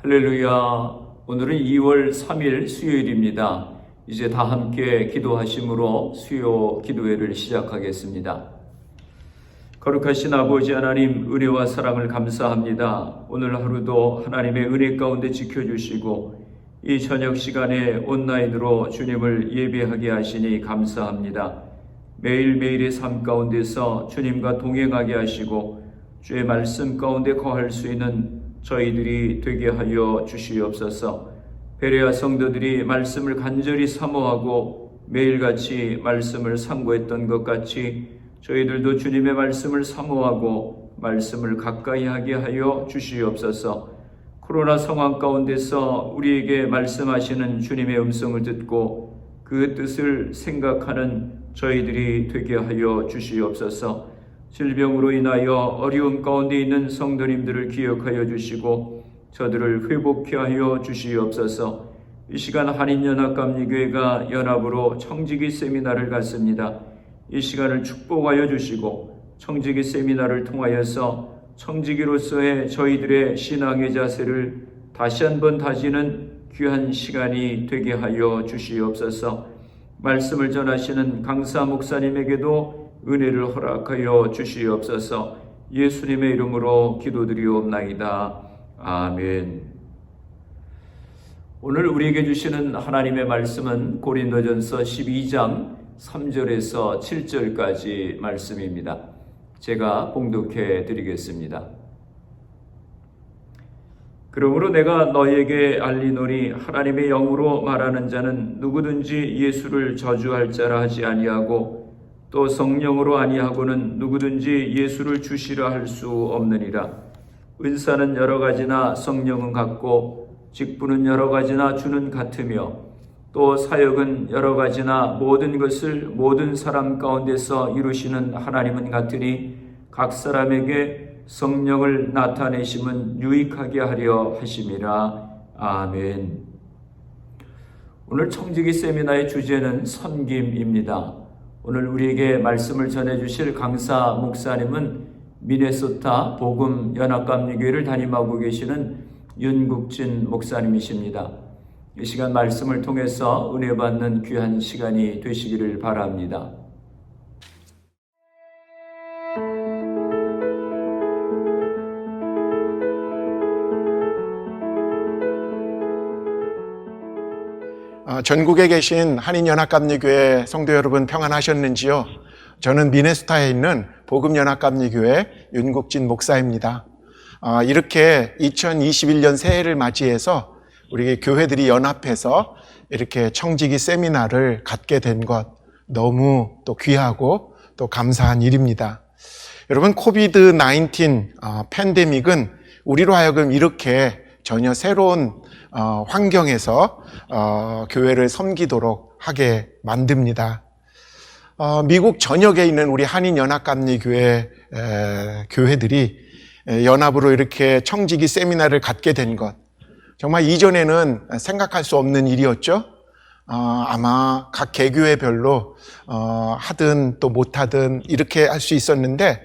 할렐루야. 오늘은 2월 3일 수요일입니다. 이제 다 함께 기도하심으로 수요 기도회를 시작하겠습니다. 거룩하신 아버지 하나님, 은혜와 사랑을 감사합니다. 오늘 하루도 하나님의 은혜 가운데 지켜주시고 이 저녁 시간에 온라인으로 주님을 예배하게 하시니 감사합니다. 매일매일의 삶 가운데서 주님과 동행하게 하시고 주의 말씀 가운데 거할 수 있는 저희들이 되게 하여 주시옵소서. 베레아 성도들이 말씀을 간절히 사모하고 매일같이 말씀을 상고했던 것 같이 저희들도 주님의 말씀을 사모하고 말씀을 가까이 하게 하여 주시옵소서. 코로나 상황 가운데서 우리에게 말씀하시는 주님의 음성을 듣고 그 뜻을 생각하는 저희들이 되게 하여 주시옵소서. 질병으로 인하여 어려움 가운데 있는 성도님들을 기억하여 주시고 저들을 회복케 하여 주시옵소서. 이 시간 한인연합감리교회가 연합으로 청지기 세미나를 갖습니다. 이 시간을 축복하여 주시고 청지기 세미나를 통하여서 청지기로서의 저희들의 신앙의 자세를 다시 한번 다지는 귀한 시간이 되게 하여 주시옵소서. 말씀을 전하시는 강사 목사님에게도 은혜를 허락하여 주시옵소서. 예수님의 이름으로 기도드리옵나이다. 아멘. 오늘 우리에게 주시는 하나님의 말씀은 고린도전서 12장 3절에서 7절까지 말씀입니다. 제가 봉독해 드리겠습니다. 그러므로 내가 너희에게 알리노니 하나님의 영으로 말하는 자는 누구든지 예수를 저주할 자라 하지 아니하고 또 성령으로 아니하고는 누구든지 예수를 주시라 할 수 없느니라. 은사는 여러 가지나 성령은 같고 직분은 여러 가지나 주는 같으며 또 사역은 여러 가지나 모든 것을 모든 사람 가운데서 이루시는 하나님은 같으니 각 사람에게 성령을 나타내심은 유익하게 하려 하심이라. 아멘. 오늘 청지기 세미나의 주제는 섬김입니다. 오늘 우리에게 말씀을 전해주실 강사 목사님은 미네소타 복음 연합감리교회를 담임하고 계시는 윤국진 목사님이십니다. 이 시간 말씀을 통해서 은혜 받는 귀한 시간이 되시기를 바랍니다. 전국에 계신 한인연합감리교회 성도 여러분 평안하셨는지요? 저는 미네소타에 있는 복음연합감리교회 윤국진 목사입니다. 이렇게 2021년 새해를 맞이해서 우리 교회들이 연합해서 이렇게 청지기 세미나를 갖게 된 것 너무 또 귀하고 또 감사한 일입니다. 여러분, 코비드-19 팬데믹은 우리로 하여금 이렇게 전혀 새로운 환경에서 교회를 섬기도록 하게 만듭니다. 미국 전역에 있는 우리 한인연합감리교회 교회들이 연합으로 이렇게 청지기 세미나를 갖게 된 것, 정말 이전에는 생각할 수 없는 일이었죠. 아마 각 개교회별로 하든 또 못하든 이렇게 할 수 있었는데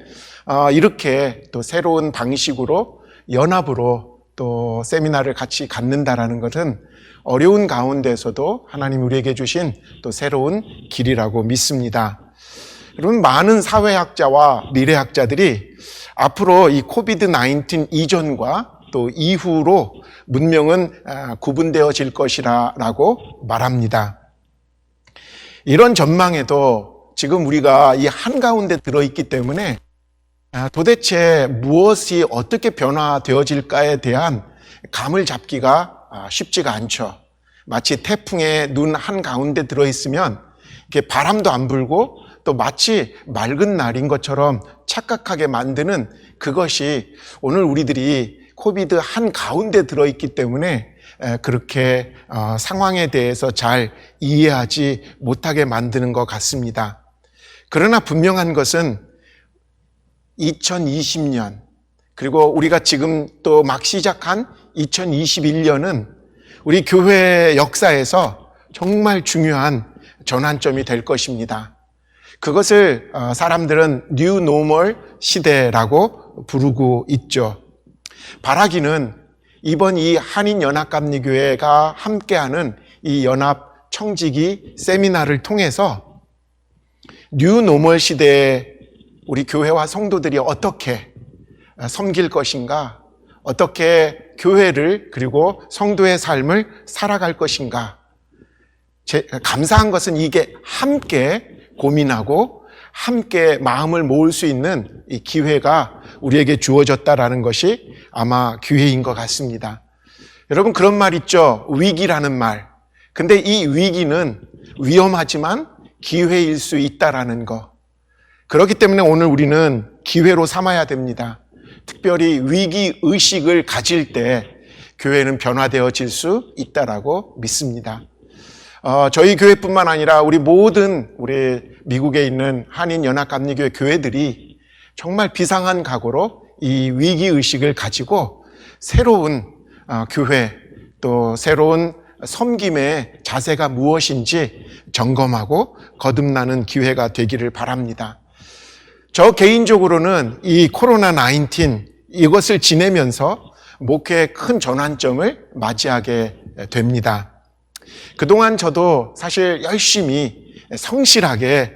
이렇게 또 새로운 방식으로 연합으로 또 세미나를 같이 갖는다라는 것은 어려운 가운데서도 하나님 우리에게 주신 또 새로운 길이라고 믿습니다. 여러분, 많은 사회학자와 미래학자들이 앞으로 이 코비드-19 이전과 또 이후로 문명은 구분되어질 것이라고 말합니다. 이런 전망에도 지금 우리가 이 한가운데 들어있기 때문에 도대체 무엇이 어떻게 변화되어질까에 대한 감을 잡기가 쉽지가 않죠. 마치 태풍의 눈 한가운데 들어있으면 이렇게 바람도 안 불고 또 마치 맑은 날인 것처럼 착각하게 만드는 그것이 오늘 우리들이 코비드 한가운데 들어있기 때문에 그렇게 상황에 대해서 잘 이해하지 못하게 만드는 것 같습니다. 그러나 분명한 것은 2020년 그리고 우리가 지금 또 막 시작한 2021년은 우리 교회 역사에서 정말 중요한 전환점이 될 것입니다. 그것을 사람들은 뉴 노멀 시대라고 부르고 있죠. 바라기는 이번 이 한인연합감리교회가 함께하는 이 연합 청지기 세미나를 통해서 뉴노멀 시대에 우리 교회와 성도들이 어떻게 섬길 것인가, 어떻게 교회를 그리고 성도의 삶을 살아갈 것인가. 감사한 것은 이게 함께 고민하고 함께 마음을 모을 수 있는 이 기회가 우리에게 주어졌다라는 것이 아마 기회인 것 같습니다. 여러분, 그런 말 있죠? 위기라는 말. 근데 이 위기는 위험하지만 기회일 수 있다라는 거. 그렇기 때문에 오늘 우리는 기회로 삼아야 됩니다. 특별히 위기 의식을 가질 때 교회는 변화되어질 수 있다라고 믿습니다. 저희 교회뿐만 아니라 우리 미국에 있는 한인연합감리교회 교회들이 정말 비상한 각오로 이 위기 의식을 가지고 새로운 교회 또 새로운 섬김의 자세가 무엇인지 점검하고 거듭나는 기회가 되기를 바랍니다. 저 개인적으로는 이 코로나19 이것을 지내면서 목회의 큰 전환점을 맞이하게 됩니다. 그동안 저도 사실 열심히 성실하게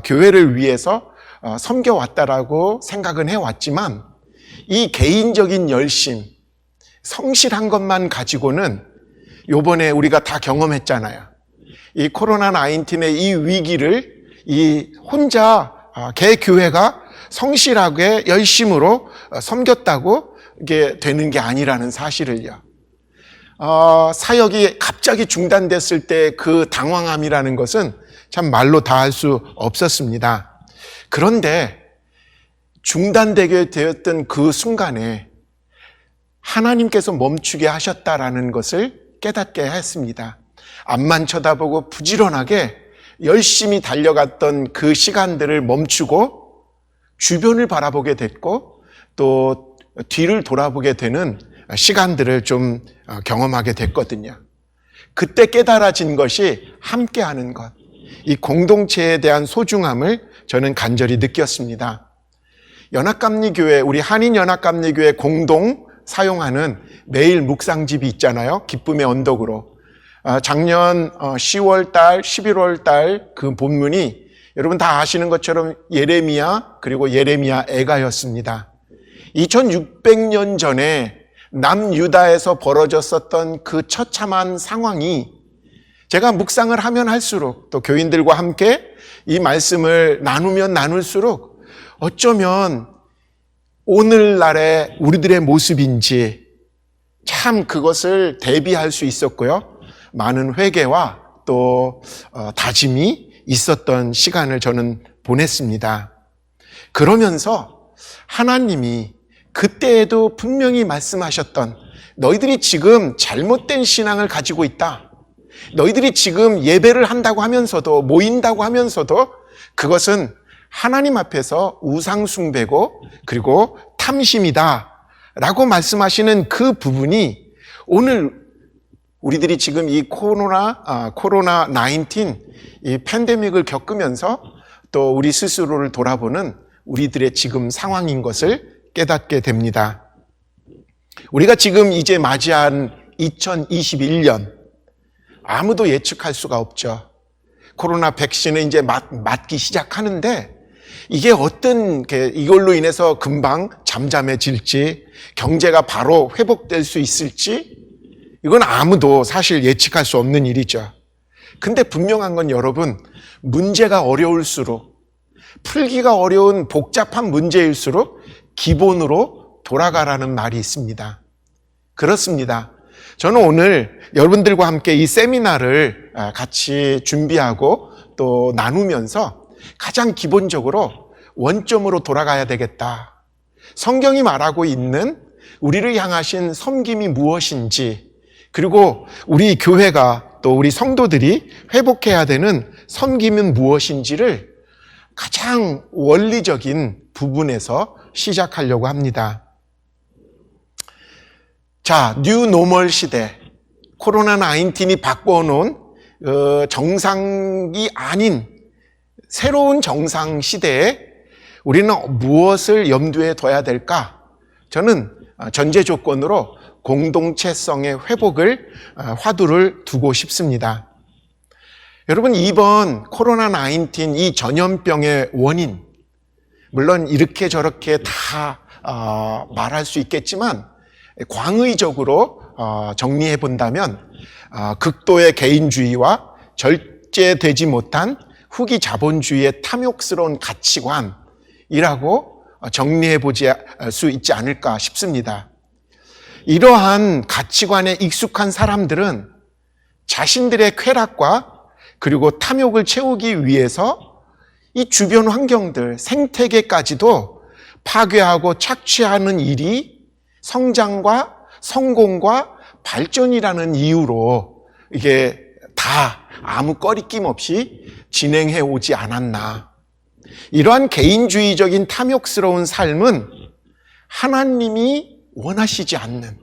교회를 위해서 섬겨왔다라고 생각은 해왔지만 이 개인적인 열심, 성실한 것만 가지고는 요번에 우리가 다 경험했잖아요. 이 코로나19의 이 위기를 혼자 개 교회가 성실하게 열심으로 섬겼다고 이게 되는 게 아니라는 사실을요. 사역이 갑자기 중단됐을 때 그 당황함이라는 것은 참 말로 다 할 수 없었습니다. 그런데 중단되게 되었던 그 순간에 하나님께서 멈추게 하셨다라는 것을 깨닫게 했습니다. 앞만 쳐다보고 부지런하게 열심히 달려갔던 그 시간들을 멈추고 주변을 바라보게 됐고 또 뒤를 돌아보게 되는 시간들을 좀 경험하게 됐거든요. 그때 깨달아진 것이 함께하는 것, 이 공동체에 대한 소중함을 저는 간절히 느꼈습니다. 연합감리교회, 우리 한인연합감리교회 공동 사용하는 매일 묵상집이 있잖아요. 기쁨의 언덕으로. 작년 10월 달, 11월 달 그 본문이 여러분 다 아시는 것처럼 예레미야 그리고 예레미야 애가였습니다. 2600년 전에 남유다에서 벌어졌었던 그 처참한 상황이 제가 묵상을 하면 할수록 또 교인들과 함께 이 말씀을 나누면 나눌수록 어쩌면 오늘날의 우리들의 모습인지 참 그것을 대비할 수 있었고요. 많은 회개와 또 다짐이 있었던 시간을 저는 보냈습니다. 그러면서 하나님이 그때에도 분명히 말씀하셨던 너희들이 지금 잘못된 신앙을 가지고 있다. 너희들이 지금 예배를 한다고 하면서도 모인다고 하면서도 그것은 하나님 앞에서 우상숭배고 그리고 탐심이다 라고 말씀하시는 그 부분이 오늘 우리들이 지금 이 코로나19 이 팬데믹을 겪으면서 또 우리 스스로를 돌아보는 우리들의 지금 상황인 것을 깨닫게 됩니다. 우리가 지금 이제 맞이한 2021년 아무도 예측할 수가 없죠. 코로나 백신을 이제 맞기 시작하는데 이게 이걸로 인해서 금방 잠잠해질지 경제가 바로 회복될 수 있을지 이건 아무도 사실 예측할 수 없는 일이죠. 근데 분명한 건 여러분, 문제가 어려울수록 풀기가 어려운 복잡한 문제일수록 기본으로 돌아가라는 말이 있습니다. 그렇습니다. 저는 오늘 여러분들과 함께 이 세미나를 같이 준비하고 또 나누면서 가장 기본적으로 원점으로 돌아가야 되겠다. 성경이 말하고 있는 우리를 향하신 섬김이 무엇인지 그리고 우리 교회가 또 우리 성도들이 회복해야 되는 섬김은 무엇인지를 가장 원리적인 부분에서 시작하려고 합니다. 자, 뉴노멀 시대, 코로나19이 바꿔놓은 정상이 아닌 새로운 정상 시대에 우리는 무엇을 염두에 둬야 될까? 저는 전제 조건으로 공동체성의 회복을 화두를 두고 싶습니다. 여러분, 이번 코로나19 이 전염병의 원인, 물론 이렇게 저렇게 다 말할 수 있겠지만 광의적으로 정리해 본다면 극도의 개인주의와 절제되지 못한 후기 자본주의의 탐욕스러운 가치관이라고 정리해 보지 수 있지 않을까 싶습니다. 이러한 가치관에 익숙한 사람들은 자신들의 쾌락과 그리고 탐욕을 채우기 위해서 이 주변 환경들, 생태계까지도 파괴하고 착취하는 일이 성장과 성공과 발전이라는 이유로 이게 다 아무 꺼리낌 없이 진행해 오지 않았나. 이러한 개인주의적인 탐욕스러운 삶은 하나님이 원하시지 않는,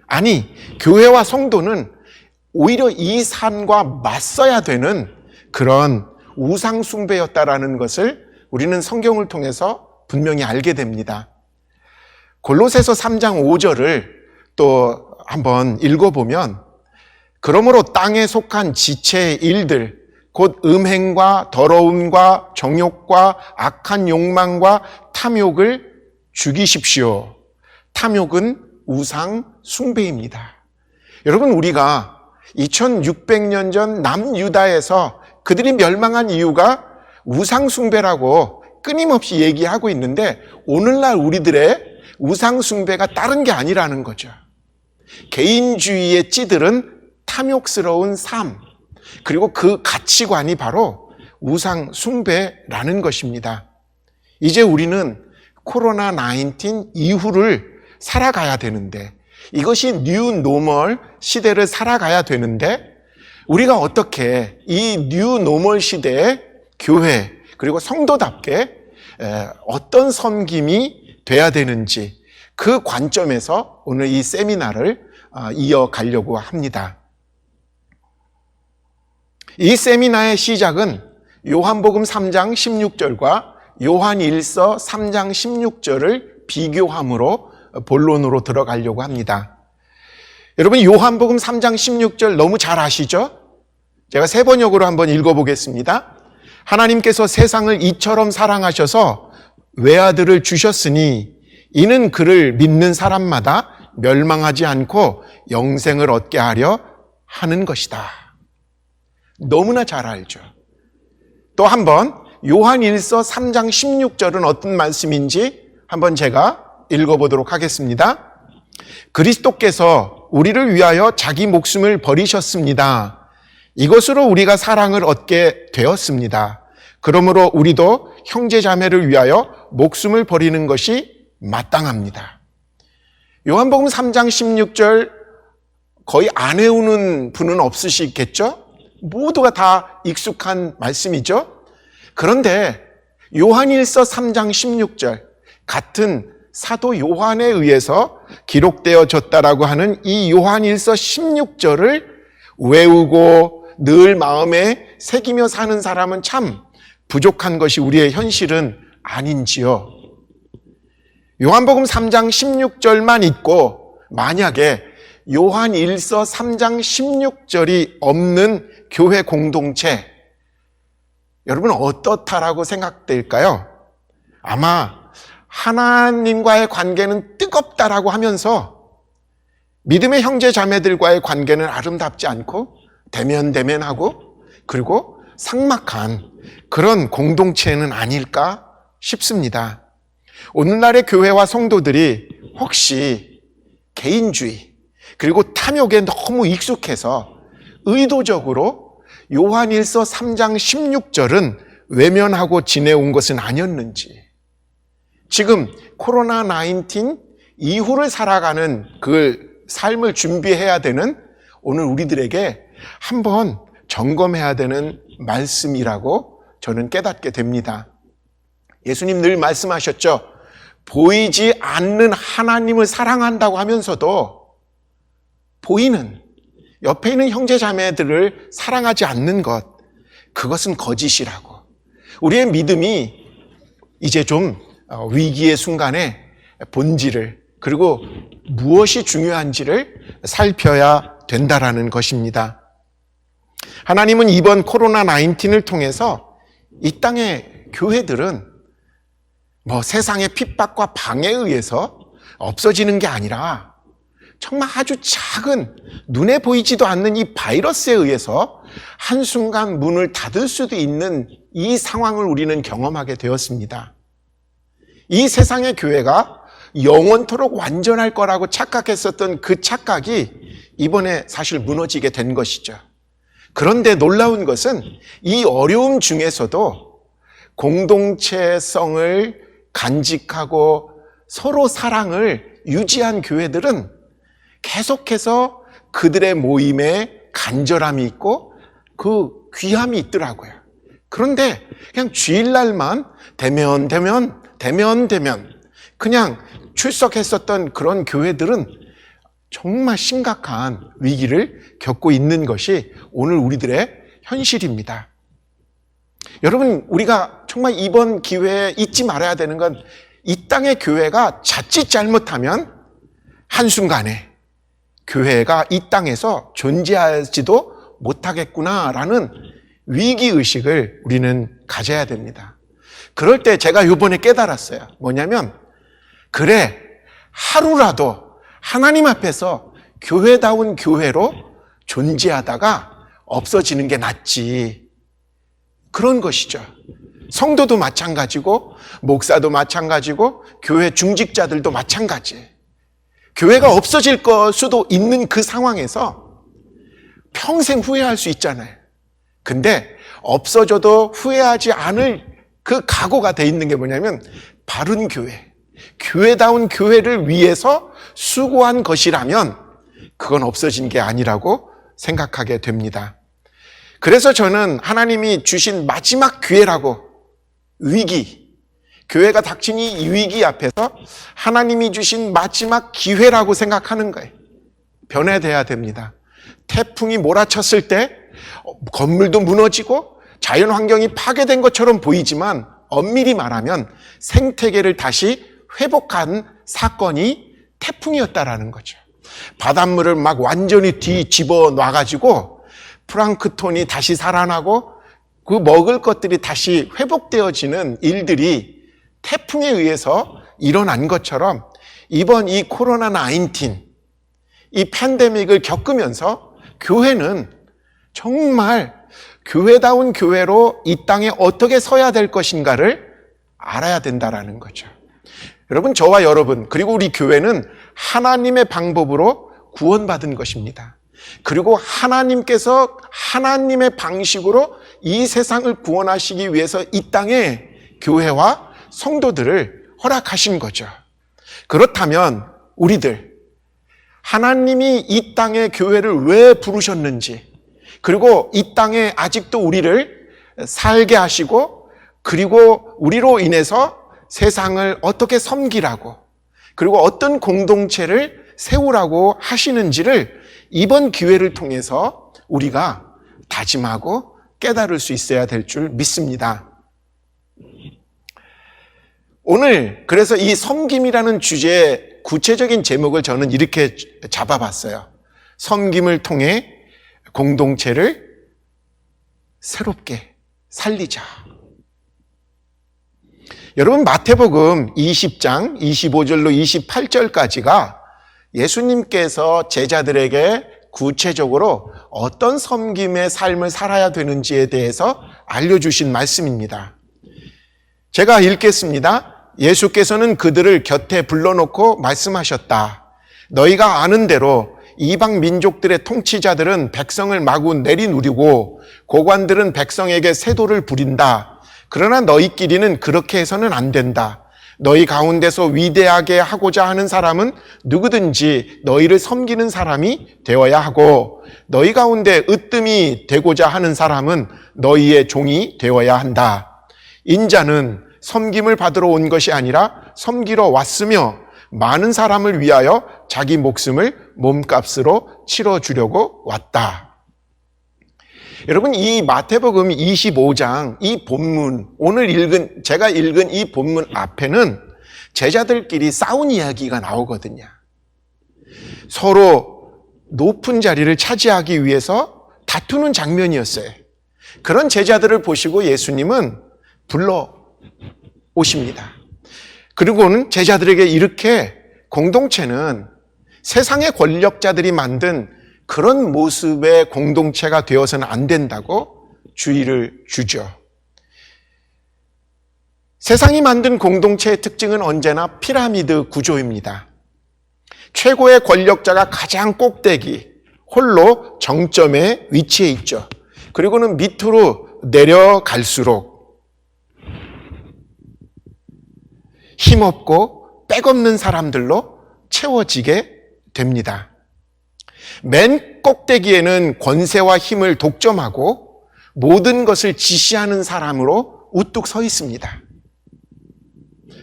아니 교회와 성도는 오히려 이 산과 맞서야 되는 그런 우상 숭배였다라는 것을 우리는 성경을 통해서 분명히 알게 됩니다. 골로새서 3장 5절을 또 한번 읽어보면, 그러므로 땅에 속한 지체의 일들, 곧 음행과 더러움과 정욕과 악한 욕망과 탐욕을 죽이십시오. 탐욕은 우상 숭배입니다. 여러분, 우리가 2600년 전 남유다에서 그들이 멸망한 이유가 우상 숭배라고 끊임없이 얘기하고 있는데, 오늘날 우리들의 우상 숭배가 다른 게 아니라는 거죠. 개인주의에 찌들은 탐욕스러운 삶, 그리고 그 가치관이 바로 우상 숭배라는 것입니다. 이제 우리는 코로나19 이후를 살아가야 되는데, 이것이 뉴 노멀 시대를 살아가야 되는데, 우리가 어떻게 이 뉴 노멀 시대에 교회 그리고 성도답게 어떤 섬김이 돼야 되는지, 그 관점에서 오늘 이 세미나를 이어가려고 합니다. 이 세미나의 시작은 요한복음 3장 16절과 요한일서 3장 16절을 비교함으로 본론으로 들어가려고 합니다. 여러분, 요한복음 3장 16절 너무 잘 아시죠? 제가 세 번역으로 한번 읽어보겠습니다. 하나님께서 세상을 이처럼 사랑하셔서 외아들을 주셨으니 이는 그를 믿는 사람마다 멸망하지 않고 영생을 얻게 하려 하는 것이다. 너무나 잘 알죠. 또 한번 요한일서 3장 16절은 어떤 말씀인지 한번 제가 읽어보도록 하겠습니다. 그리스도께서 우리를 위하여 자기 목숨을 버리셨습니다. 이것으로 우리가 사랑을 얻게 되었습니다. 그러므로 우리도 형제 자매를 위하여 목숨을 버리는 것이 마땅합니다. 요한복음 3장 16절 거의 안 외우는 분은 없으시겠죠? 모두가 다 익숙한 말씀이죠? 그런데 요한일서 3장 16절, 같은 사도 요한에 의해서 기록되어졌다라고 하는 이 요한일서 16절을 외우고 늘 마음에 새기며 사는 사람은 참 부족한 것이 우리의 현실은 아닌지요. 요한복음 3장 16절만 읽고 만약에 요한일서 3장 16절이 없는 교회 공동체, 여러분 어떻다라고 생각될까요? 아마 하나님과의 관계는 뜨겁다라고 하면서 믿음의 형제 자매들과의 관계는 아름답지 않고 대면대면하고 그리고 삭막한 그런 공동체는 아닐까 싶습니다. 오늘날의 교회와 성도들이 혹시 개인주의 그리고 탐욕에 너무 익숙해서 의도적으로 요한일서 3장 16절은 외면하고 지내온 것은 아니었는지, 지금 코로나19 이후를 살아가는 그 삶을 준비해야 되는 오늘 우리들에게 한번 점검해야 되는 말씀이라고 저는 깨닫게 됩니다. 예수님 늘 말씀하셨죠. 보이지 않는 하나님을 사랑한다고 하면서도 보이는 옆에 있는 형제 자매들을 사랑하지 않는 것, 그것은 거짓이라고. 우리의 믿음이 이제 좀 위기의 순간에 본질을, 그리고 무엇이 중요한지를 살펴야 된다라는 것입니다. 하나님은 이번 코로나19을 통해서 이 땅의 교회들은 세상의 핍박과 방해에 의해서 없어지는 게 아니라 정말 아주 작은 눈에 보이지도 않는 이 바이러스에 의해서 한순간 문을 닫을 수도 있는 이 상황을 우리는 경험하게 되었습니다. 이 세상의 교회가 영원토록 완전할 거라고 착각했었던 그 착각이 이번에 사실 무너지게 된 것이죠. 그런데 놀라운 것은 이 어려움 중에서도 공동체성을 간직하고 서로 사랑을 유지한 교회들은 계속해서 그들의 모임에 간절함이 있고 그 귀함이 있더라고요. 그런데 그냥 주일날만 되면 그냥 출석했었던 그런 교회들은 정말 심각한 위기를 겪고 있는 것이 오늘 우리들의 현실입니다. 여러분, 우리가 정말 이번 기회에 잊지 말아야 되는 건 이 땅의 교회가 자칫 잘못하면 한순간에 교회가 이 땅에서 존재하지도 못하겠구나라는 위기의식을 우리는 가져야 됩니다. 그럴 때 제가 이번에 깨달았어요. 뭐냐면, 그래, 하루라도 하나님 앞에서 교회다운 교회로 존재하다가 없어지는 게 낫지. 그런 것이죠. 성도도 마찬가지고, 목사도 마찬가지고, 교회 중직자들도 마찬가지. 교회가 없어질 수도 있는 그 상황에서 평생 후회할 수 있잖아요. 근데 없어져도 후회하지 않을 그 각오가 돼 있는 게 뭐냐면, 바른 교회, 교회다운 교회를 위해서 수고한 것이라면 그건 없어진 게 아니라고 생각하게 됩니다. 그래서 저는 하나님이 주신 마지막 기회라고, 위기, 교회가 닥친 이 위기 앞에서 하나님이 주신 마지막 기회라고 생각하는 거예요. 변화돼야 됩니다. 태풍이 몰아쳤을 때 건물도 무너지고 자연 환경이 파괴된 것처럼 보이지만 엄밀히 말하면 생태계를 다시 회복한 사건이 태풍이었다라는 거죠. 바닷물을 막 완전히 뒤집어 놔가지고 플랑크톤이 다시 살아나고 그 먹을 것들이 다시 회복되어지는 일들이 태풍에 의해서 일어난 것처럼 이번 이 코로나19, 이 팬데믹을 겪으면서 교회는 정말 교회다운 교회로 이 땅에 어떻게 서야 될 것인가를 알아야 된다라는 거죠. 여러분, 저와 여러분, 그리고 우리 교회는 하나님의 방법으로 구원받은 것입니다. 그리고 하나님께서 하나님의 방식으로 이 세상을 구원하시기 위해서 이 땅에 교회와 성도들을 허락하신 거죠. 그렇다면 우리들, 하나님이 이 땅에 교회를 왜 부르셨는지, 그리고 이 땅에 아직도 우리를 살게 하시고, 그리고 우리로 인해서 세상을 어떻게 섬기라고, 그리고 어떤 공동체를 세우라고 하시는지를 이번 기회를 통해서 우리가 다짐하고 깨달을 수 있어야 될 줄 믿습니다. 오늘 그래서 이 섬김이라는 주제의 구체적인 제목을 저는 이렇게 잡아봤어요. 섬김을 통해 공동체를 새롭게 살리자. 여러분, 마태복음 20장 25절로 28절까지가 예수님께서 제자들에게 구체적으로 어떤 섬김의 삶을 살아야 되는지에 대해서 알려주신 말씀입니다. 제가 읽겠습니다. 예수께서는 그들을 곁에 불러놓고 말씀하셨다. 너희가 아는 대로 이방 민족들의 통치자들은 백성을 마구 내리누리고 고관들은 백성에게 세도를 부린다. 그러나 너희끼리는 그렇게 해서는 안 된다. 너희 가운데서 위대하게 하고자 하는 사람은 누구든지 너희를 섬기는 사람이 되어야 하고, 너희 가운데 으뜸이 되고자 하는 사람은 너희의 종이 되어야 한다. 인자는 섬김을 받으러 온 것이 아니라 섬기러 왔으며 많은 사람을 위하여 자기 목숨을 몸값으로 치러주려고 왔다. 여러분, 이 마태복음 25장 이 본문, 오늘 제가 읽은 이 본문 앞에는 제자들끼리 싸운 이야기가 나오거든요. 서로 높은 자리를 차지하기 위해서 다투는 장면이었어요. 그런 제자들을 보시고 예수님은 불러 오십니다. 그리고는 제자들에게 이렇게 공동체는 세상의 권력자들이 만든 그런 모습의 공동체가 되어서는 안 된다고 주의를 주죠. 세상이 만든 공동체의 특징은 언제나 피라미드 구조입니다. 최고의 권력자가 가장 꼭대기, 홀로 정점에 위치해 있죠. 그리고는 밑으로 내려갈수록 힘없고 백없는 사람들로 채워지게 됩니다. 맨 꼭대기에는 권세와 힘을 독점하고 모든 것을 지시하는 사람으로 우뚝 서 있습니다.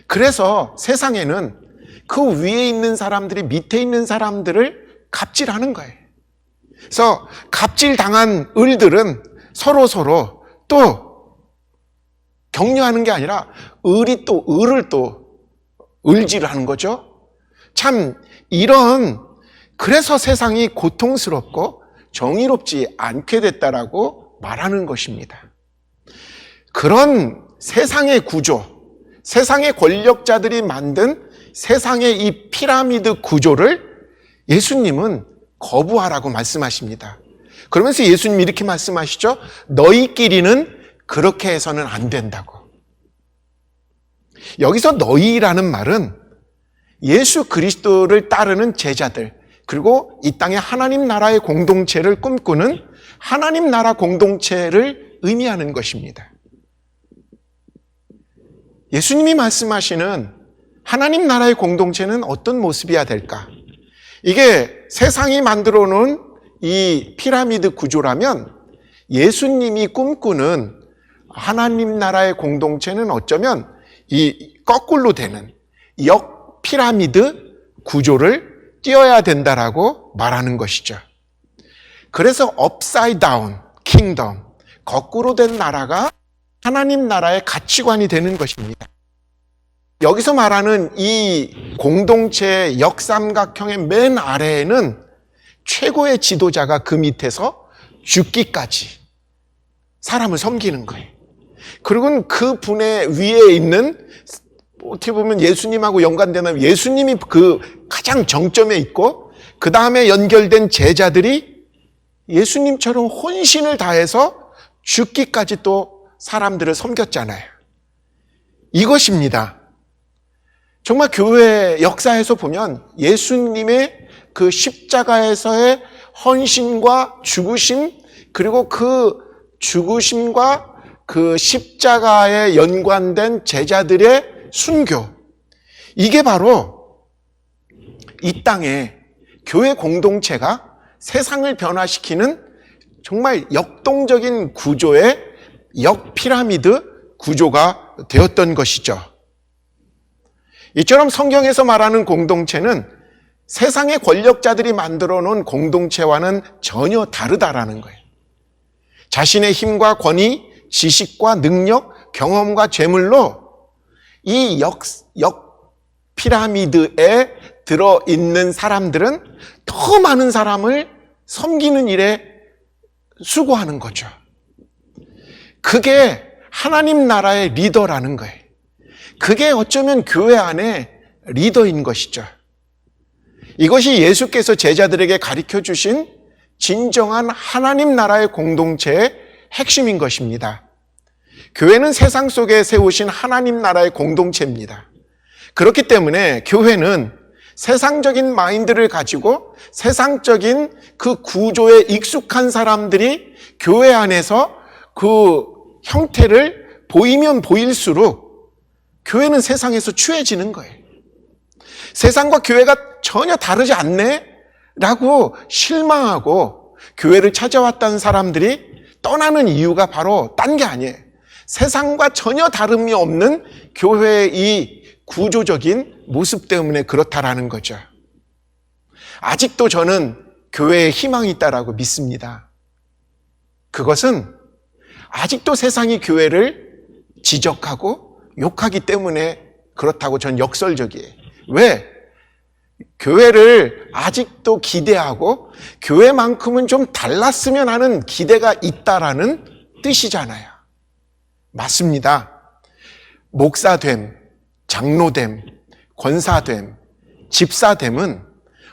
그래서 세상에는 그 위에 있는 사람들이 밑에 있는 사람들을 갑질하는 거예요. 그래서 갑질당한 을들은 서로 또 격려하는 게 아니라 을이 또 을을 또 을질하는 거죠. 참 그래서 세상이 고통스럽고 정의롭지 않게 됐다라고 말하는 것입니다. 그런 세상의 구조, 세상의 권력자들이 만든 세상의 이 피라미드 구조를 예수님은 거부하라고 말씀하십니다. 그러면서 예수님이 이렇게 말씀하시죠. 너희끼리는 그렇게 해서는 안 된다고. 여기서 너희라는 말은 예수 그리스도를 따르는 제자들, 그리고 이 땅에 하나님 나라의 공동체를 꿈꾸는 하나님 나라 공동체를 의미하는 것입니다. 예수님이 말씀하시는 하나님 나라의 공동체는 어떤 모습이어야 될까? 이게 세상이 만들어 놓은 이 피라미드 구조라면 예수님이 꿈꾸는 하나님 나라의 공동체는 어쩌면 이 거꾸로 되는 역 피라미드 구조를 띄어야 된다라고 말하는 것이죠. 그래서 upside down kingdom, 거꾸로 된 나라가 하나님 나라의 가치관이 되는 것입니다. 여기서 말하는 이 공동체의 역삼각형의 맨 아래에는 최고의 지도자가 그 밑에서 죽기까지 사람을 섬기는 거예요. 그리고 그 분의 위에 있는, 어떻게 보면 예수님하고 연관되는 예수님이 그 가장 정점에 있고, 그 다음에 연결된 제자들이 예수님처럼 혼신을 다해서 죽기까지 또 사람들을 섬겼잖아요. 이것입니다. 정말 교회 역사에서 보면 예수님의 그 십자가에서의 헌신과 죽으심, 그리고 그 죽으심과 그 십자가에 연관된 제자들의 순교, 이게 바로 이 땅에 교회 공동체가 세상을 변화시키는 정말 역동적인 구조의 역피라미드 구조가 되었던 것이죠. 이처럼 성경에서 말하는 공동체는 세상의 권력자들이 만들어 놓은 공동체와는 전혀 다르다라는 거예요. 자신의 힘과 권위, 지식과 능력, 경험과 재물로 이 역 피라미드에 들어있는 사람들은 더 많은 사람을 섬기는 일에 수고하는 거죠. 그게 하나님 나라의 리더라는 거예요. 그게 어쩌면 교회 안에 리더인 것이죠. 이것이 예수께서 제자들에게 가르쳐 주신 진정한 하나님 나라의 공동체의 핵심인 것입니다. 교회는 세상 속에 세우신 하나님 나라의 공동체입니다. 그렇기 때문에 교회는 세상적인 마인드를 가지고 세상적인 그 구조에 익숙한 사람들이 교회 안에서 그 형태를 보이면 보일수록 교회는 세상에서 추해지는 거예요. 세상과 교회가 전혀 다르지 않네? 라고 실망하고 교회를 찾아왔다는 사람들이 떠나는 이유가 바로 딴 게 아니에요. 세상과 전혀 다름이 없는 교회의 이 구조적인 모습 때문에 그렇다라는 거죠. 아직도 저는 교회에 희망이 있다라고 믿습니다. 그것은 아직도 세상이 교회를 지적하고 욕하기 때문에 그렇다고 전 역설적이에요. 왜? 교회를 아직도 기대하고 교회만큼은 좀 달랐으면 하는 기대가 있다라는 뜻이잖아요. 맞습니다. 목사됨, 장로됨, 권사됨, 집사됨은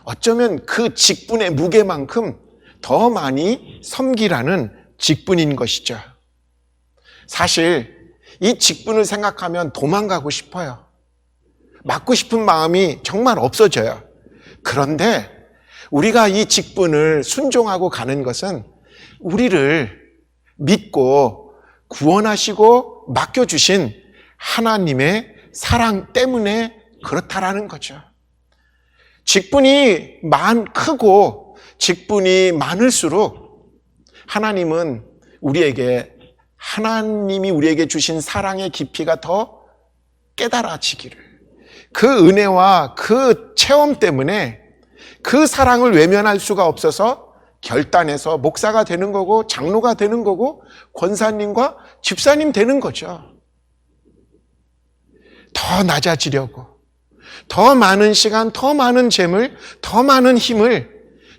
어쩌면 그 직분의 무게만큼 더 많이 섬기라는 직분인 것이죠. 사실 이 직분을 생각하면 도망가고 싶어요. 맡고 싶은 마음이 정말 없어져요. 그런데 우리가 이 직분을 순종하고 가는 것은 우리를 믿고 구원하시고 맡겨주신 하나님의 사랑 때문에 그렇다라는 거죠. 직분이 크고 직분이 많을수록 하나님이 우리에게 주신 사랑의 깊이가 더 깨달아지기를, 그 은혜와 그 체험 때문에 그 사랑을 외면할 수가 없어서 결단해서 목사가 되는 거고 장로가 되는 거고 권사님과 집사님 되는 거죠. 더 낮아지려고, 더 많은 시간, 더 많은 재물, 더 많은 힘을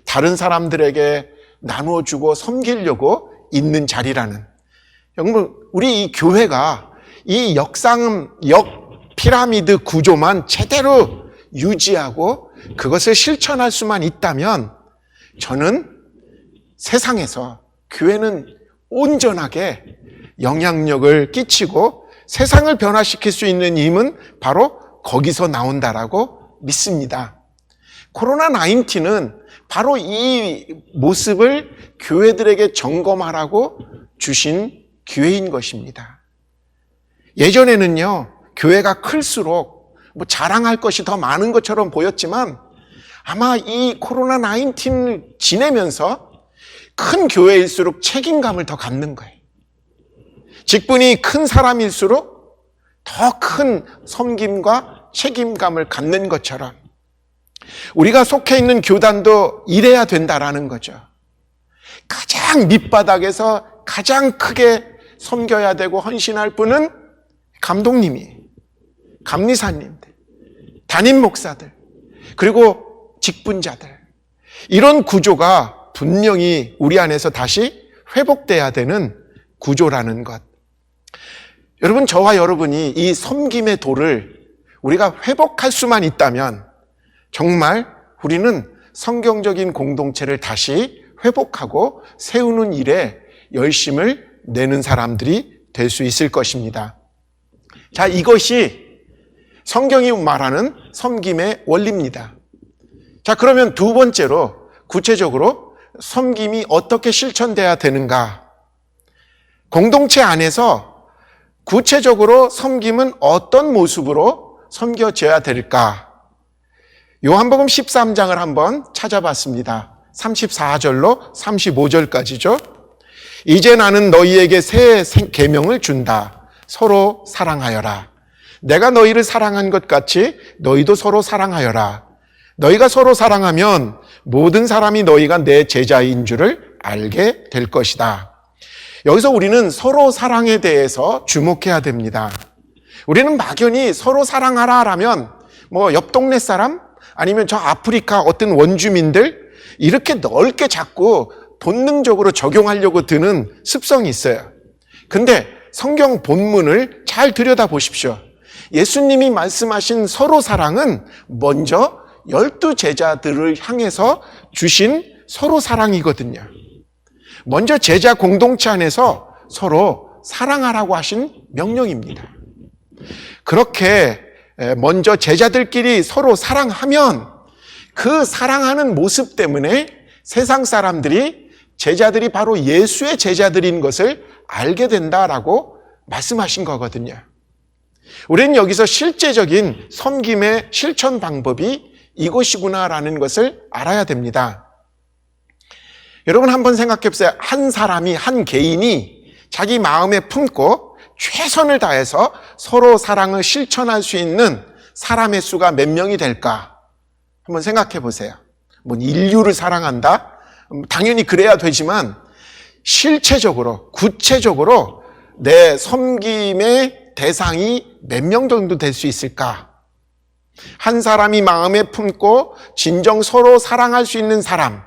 다른 사람들에게 나누어주고 섬기려고 있는 자리라는, 여러분, 우리 이 교회가 이 피라미드 구조만 제대로 유지하고 그것을 실천할 수만 있다면 저는 세상에서 교회는 온전하게 영향력을 끼치고 세상을 변화시킬 수 있는 힘은 바로 거기서 나온다라고 믿습니다. 코로나19는 바로 이 모습을 교회들에게 점검하라고 주신 기회인 것입니다. 예전에는요, 교회가 클수록 자랑할 것이 더 많은 것처럼 보였지만 아마 이 코로나19를 지내면서 큰 교회일수록 책임감을 더 갖는 거예요. 직분이 큰 사람일수록 더 큰 섬김과 책임감을 갖는 것처럼 우리가 속해 있는 교단도 이래야 된다라는 거죠. 가장 밑바닥에서 가장 크게 섬겨야 되고 헌신할 분은 감독님이, 감리사님들, 담임 목사들, 그리고 직분자들, 이런 구조가 분명히 우리 안에서 다시 회복돼야 되는 구조라는 것. 여러분, 저와 여러분이 이 섬김의 도를 우리가 회복할 수만 있다면 정말 우리는 성경적인 공동체를 다시 회복하고 세우는 일에 열심을 내는 사람들이 될 수 있을 것입니다. 자, 이것이 성경이 말하는 섬김의 원리입니다. 자, 그러면 두 번째로 구체적으로 섬김이 어떻게 실천돼야 되는가? 공동체 안에서 구체적으로 섬김은 어떤 모습으로 섬겨져야 될까? 요한복음 13장을 한번 찾아봤습니다. 34절로 35절까지죠. 이제 나는 너희에게 새 계명을 준다. 서로 사랑하여라. 내가 너희를 사랑한 것 같이 너희도 서로 사랑하여라. 너희가 서로 사랑하면 모든 사람이 너희가 내 제자인 줄을 알게 될 것이다. 여기서 우리는 서로 사랑에 대해서 주목해야 됩니다. 우리는 막연히 서로 사랑하라 라면 옆 동네 사람 아니면 저 아프리카 어떤 원주민들 이렇게 넓게 자꾸 본능적으로 적용하려고 드는 습성이 있어요. 근데 성경 본문을 잘 들여다보십시오. 예수님이 말씀하신 서로 사랑은 먼저 12 제자들을 향해서 주신 서로 사랑이거든요. 먼저 제자 공동체 안에서 서로 사랑하라고 하신 명령입니다. 그렇게 먼저 제자들끼리 서로 사랑하면 그 사랑하는 모습 때문에 세상 사람들이 제자들이 바로 예수의 제자들인 것을 알게 된다라고 말씀하신 거거든요. 우리는 여기서 실제적인 섬김의 실천 방법이 이것이구나라는 것을 알아야 됩니다. 여러분 한번 생각해 보세요. 한 사람이, 한 개인이 자기 마음에 품고 최선을 다해서 서로 사랑을 실천할 수 있는 사람의 수가 몇 명이 될까? 한번 생각해 보세요. 인류를 사랑한다? 당연히 그래야 되지만 실체적으로, 구체적으로 내 섬김의 대상이 몇 명 정도 될 수 있을까? 한 사람이 마음에 품고 진정 서로 사랑할 수 있는 사람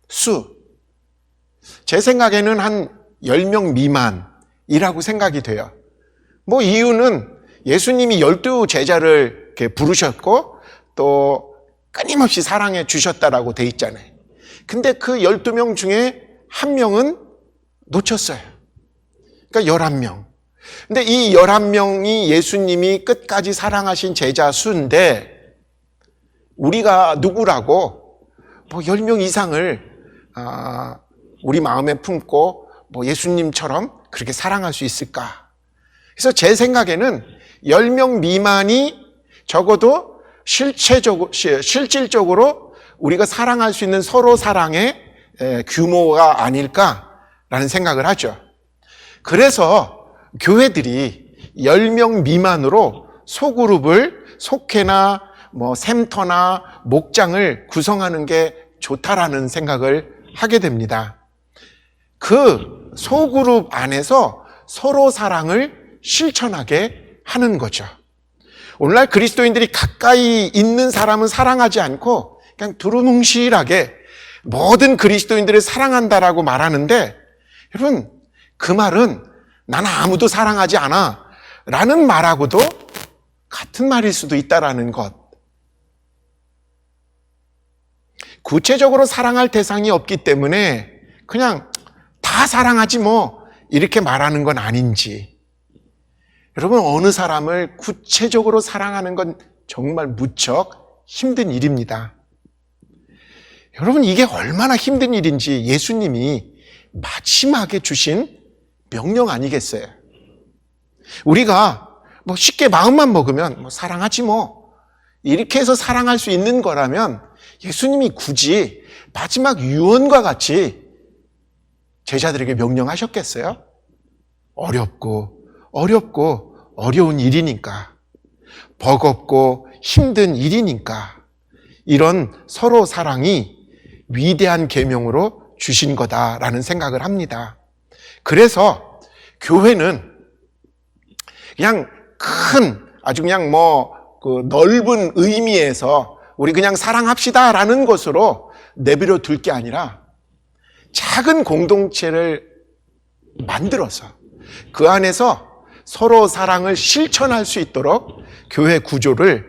수, 제 생각에는 한 10명 미만이라고 생각이 돼요. 뭐 이유는 예수님이 12제자를 이렇게 부르셨고 또 끊임없이 사랑해 주셨다라고 돼 있잖아요. 근데 그 12명 중에 한 명은 놓쳤어요. 그러니까 11명. 근데 이 11명이 예수님이 끝까지 사랑하신 제자 수인데, 우리가 누구라고 뭐 10명 이상을 우리 마음에 품고 뭐 예수님처럼 그렇게 사랑할 수 있을까? 그래서 제 생각에는 10명 미만이 적어도 실질적으로 우리가 사랑할 수 있는 서로 사랑의 규모가 아닐까라는 생각을 하죠. 그래서 교회들이 10명 미만으로 소그룹을 속회나 뭐 샘터나 목장을 구성하는 게 좋다라는 생각을 하게 됩니다. 그 소그룹 안에서 서로 사랑을 실천하게 하는 거죠. 오늘날 그리스도인들이 가까이 있는 사람은 사랑하지 않고 그냥 두루뭉실하게 모든 그리스도인들을 사랑한다라고 말하는데, 여러분 그 말은 나는 아무도 사랑하지 않아 라는 말하고도 같은 말일 수도 있다라는 것. 구체적으로 사랑할 대상이 없기 때문에 그냥 다 사랑하지 뭐 이렇게 말하는 건 아닌지. 여러분, 어느 사람을 구체적으로 사랑하는 건 정말 무척 힘든 일입니다. 여러분, 이게 얼마나 힘든 일인지 예수님이 마지막에 주신 명령 아니겠어요? 우리가 뭐 쉽게 마음만 먹으면 뭐 사랑하지 뭐 이렇게 해서 사랑할 수 있는 거라면 예수님이 굳이 마지막 유언과 같이 제자들에게 명령하셨겠어요? 어렵고 어려운 일이니까, 버겁고 힘든 일이니까 이런 서로 사랑이 위대한 계명으로 주신 거다라는 생각을 합니다. 그래서 교회는 그냥 아주 그냥 그 넓은 의미에서 우리 그냥 사랑합시다라는 것으로 내버려 둘 게 아니라 작은 공동체를 만들어서 그 안에서 서로 사랑을 실천할 수 있도록 교회 구조를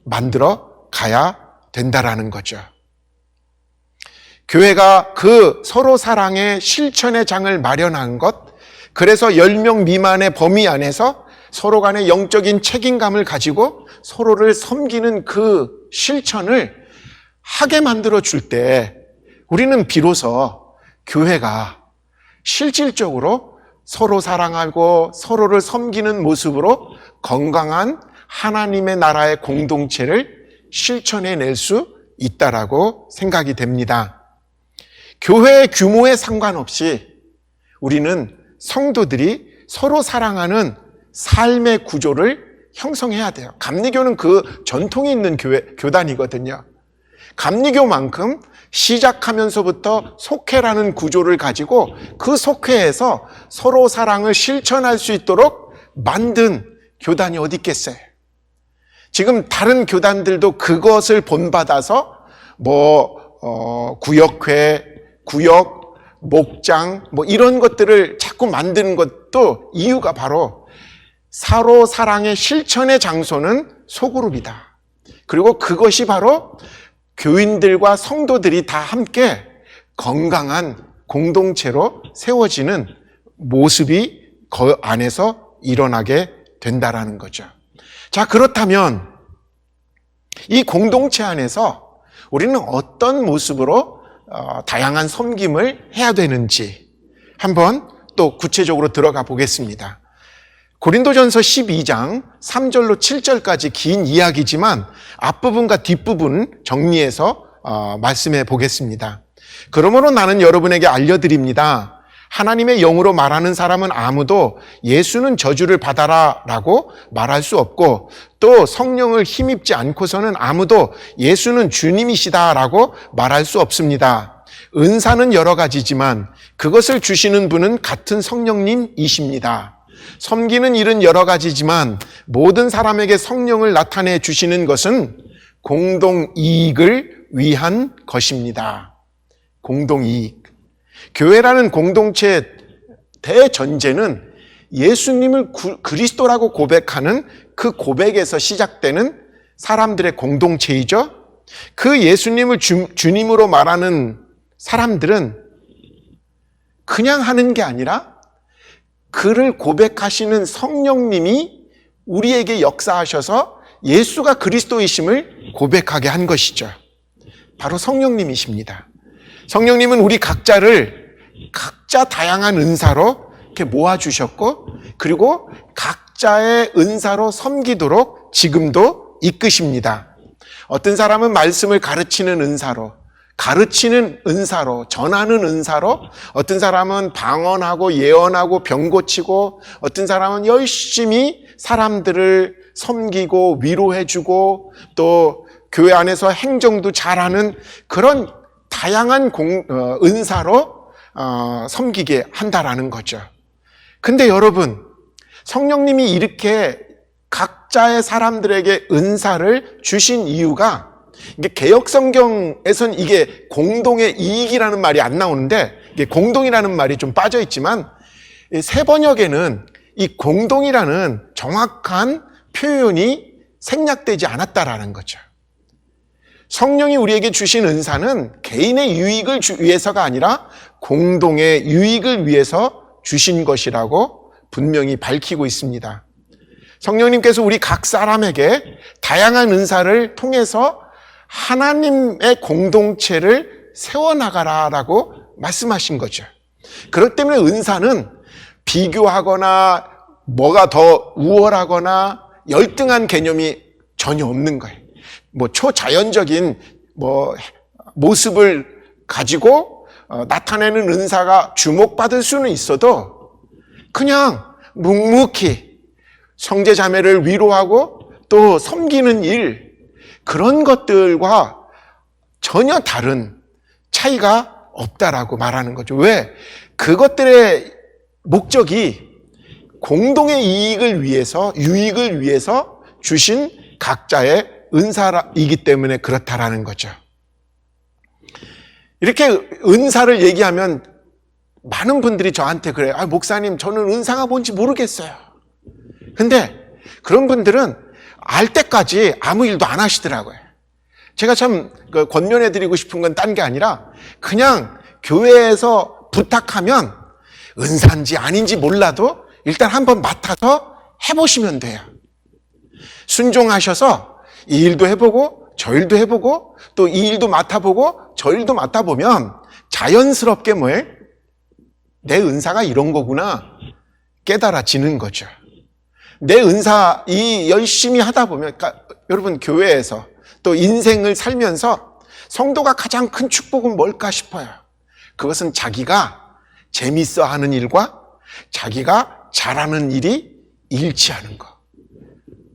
만들어 가야 된다라는 거죠. 교회가 그 서로 사랑의 실천의 장을 마련한 것, 그래서 10명 미만의 범위 안에서 서로 간의 영적인 책임감을 가지고 서로를 섬기는 그 실천을 하게 만들어 줄 때 우리는 비로소 교회가 실질적으로 서로 사랑하고 서로를 섬기는 모습으로 건강한 하나님의 나라의 공동체를 실천해낼 수 있다라고 생각이 됩니다. 교회의 규모에 상관없이 우리는 성도들이 서로 사랑하는 삶의 구조를 형성해야 돼요. 감리교는 그 전통이 있는 교단이거든요. 감리교만큼 시작하면서부터 속회라는 구조를 가지고 그 속회에서 서로 사랑을 실천할 수 있도록 만든 교단이 어디 있겠어요? 지금 다른 교단들도 그것을 본받아서 구역회, 구역, 목장 이런 것들을 자꾸 만드는 것도 이유가 바로 서로 사랑의 실천의 장소는 소그룹이다. 그리고 그것이 바로 교인들과 성도들이 다 함께 건강한 공동체로 세워지는 모습이 그 안에서 일어나게 된다라는 거죠. 자, 그렇다면 이 공동체 안에서 우리는 어떤 모습으로 다양한 섬김을 해야 되는지 한번 또 구체적으로 들어가 보겠습니다. 고린도전서 12장 3절로 7절까지 긴 이야기지만 앞부분과 뒷부분 정리해서 말씀해 보겠습니다. 그러므로 나는 여러분에게 알려드립니다. 하나님의 영으로 말하는 사람은 아무도 예수는 저주를 받아라 라고 말할 수 없고, 또 성령을 힘입지 않고서는 아무도 예수는 주님이시다 라고 말할 수 없습니다. 은사는 여러 가지지만 그것을 주시는 분은 같은 성령님이십니다. 섬기는 일은 여러 가지지만 모든 사람에게 성령을 나타내 주시는 것은 공동 이익을 위한 것입니다. 공동 이익. 교회라는 공동체의 대전제는 예수님을 그리스도라고 고백하는 그 고백에서 시작되는 사람들의 공동체이죠. 그 예수님을 주님으로 말하는 사람들은 그냥 하는 게 아니라 그를 고백하시는 성령님이 우리에게 역사하셔서 예수가 그리스도이심을 고백하게 한 것이죠. 바로 성령님이십니다. 성령님은 우리 각자를 각자 다양한 은사로 이렇게 모아주셨고, 그리고 각자의 은사로 섬기도록 지금도 이끄십니다. 어떤 사람은 말씀을 가르치는 은사로, 전하는 은사로, 어떤 사람은 방언하고 예언하고 병 고치고, 어떤 사람은 열심히 사람들을 섬기고 위로해주고, 또 교회 안에서 행정도 잘하는 그런 다양한 은사로 섬기게 한다라는 거죠. 근데 여러분, 성령님이 이렇게 각자의 사람들에게 은사를 주신 이유가, 이게 개역성경에선 이게 공동의 이익이라는 말이 안 나오는데, 이게 공동이라는 말이 좀 빠져 있지만, 새 번역에는 이 공동이라는 정확한 표현이 생략되지 않았다라는 거죠. 성령이 우리에게 주신 은사는 개인의 유익을 위해서가 아니라 공동의 유익을 위해서 주신 것이라고 분명히 밝히고 있습니다. 성령님께서 우리 각 사람에게 다양한 은사를 통해서 하나님의 공동체를 세워나가라라고 말씀하신 거죠. 그렇기 때문에 은사는 비교하거나 뭐가 더 우월하거나 열등한 개념이 전혀 없는 거예요. 초자연적인 모습을 가지고 나타내는 은사가 주목받을 수는 있어도 그냥 묵묵히 형제 자매를 위로하고 또 섬기는 일, 그런 것들과 전혀 다른 차이가 없다라고 말하는 거죠. 왜? 그것들의 목적이 공동의 이익을 위해서, 유익을 위해서 주신 각자의 은사이기 때문에 그렇다라는 거죠. 이렇게 은사를 얘기하면 많은 분들이 저한테 그래요. 목사님, 저는 은사가 뭔지 모르겠어요. 근데 그런 분들은 알 때까지 아무 일도 안 하시더라고요. 제가 참 권면해드리고 싶은 건 딴 게 아니라 그냥 교회에서 부탁하면 은사인지 아닌지 몰라도 일단 한번 맡아서 해보시면 돼요. 순종하셔서 이 일도 해보고 저 일도 해보고 또 이 일도 맡아보고 저 일도 맡아보면 자연스럽게 내 은사가 이런 거구나 깨달아지는 거죠. 내 은사 열심히 하다 보면, 그러니까 여러분 교회에서 또 인생을 살면서 성도가 가장 큰 축복은 뭘까 싶어요. 그것은 자기가 재밌어 하는 일과 자기가 잘하는 일이 일치하는 거.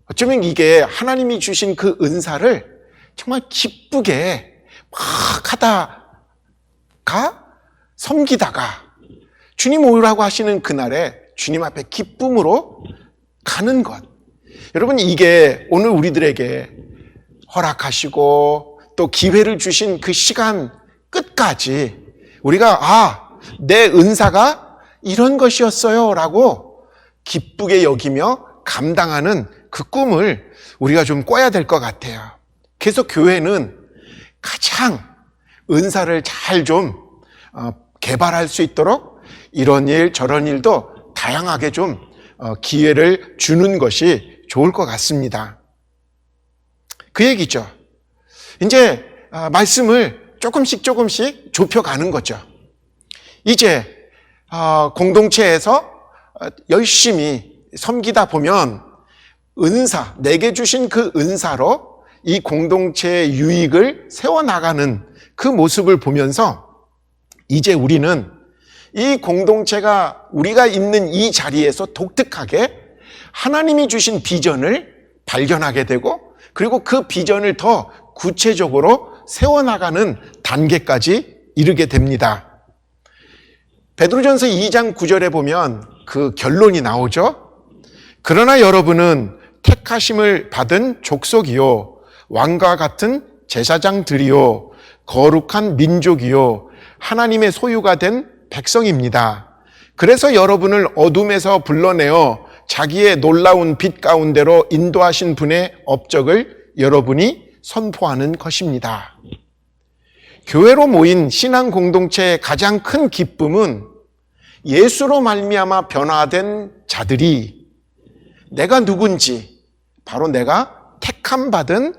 어쩌면 이게 하나님이 주신 그 은사를 정말 기쁘게 막 하다가 섬기다가 주님 오라고 하시는 그날에 주님 앞에 기쁨으로 가는 것. 여러분, 이게 오늘 우리들에게 허락하시고 또 기회를 주신 그 시간 끝까지 우리가 내 은사가 이런 것이었어요 라고 기쁘게 여기며 감당하는 그 꿈을 우리가 좀 꿔야 될 것 같아요. 그래서 교회는 가장 은사를 잘 좀 개발할 수 있도록 이런 일 저런 일도 다양하게 좀 기회를 주는 것이 좋을 것 같습니다. 그 얘기죠. 이제 말씀을 조금씩 좁혀가는 거죠. 이제 공동체에서 열심히 섬기다 보면 은사, 내게 주신 그 은사로 이 공동체의 유익을 세워나가는 그 모습을 보면서 이제 우리는 이 공동체가 우리가 있는 이 자리에서 독특하게 하나님이 주신 비전을 발견하게 되고, 그리고 그 비전을 더 구체적으로 세워나가는 단계까지 이르게 됩니다. 베드로전서 2장 9절에 보면 그 결론이 나오죠. 그러나 여러분은 택하심을 받은 족속이요, 왕과 같은 제사장들이요, 거룩한 민족이요, 하나님의 소유가 된 백성입니다. 그래서 여러분을 어둠에서 불러내어 자기의 놀라운 빛 가운데로 인도하신 분의 업적을 여러분이 선포하는 것입니다. 교회로 모인 신앙 공동체의 가장 큰 기쁨은 예수로 말미암아 변화된 자들이 내가 누군지, 바로 내가 택함 받은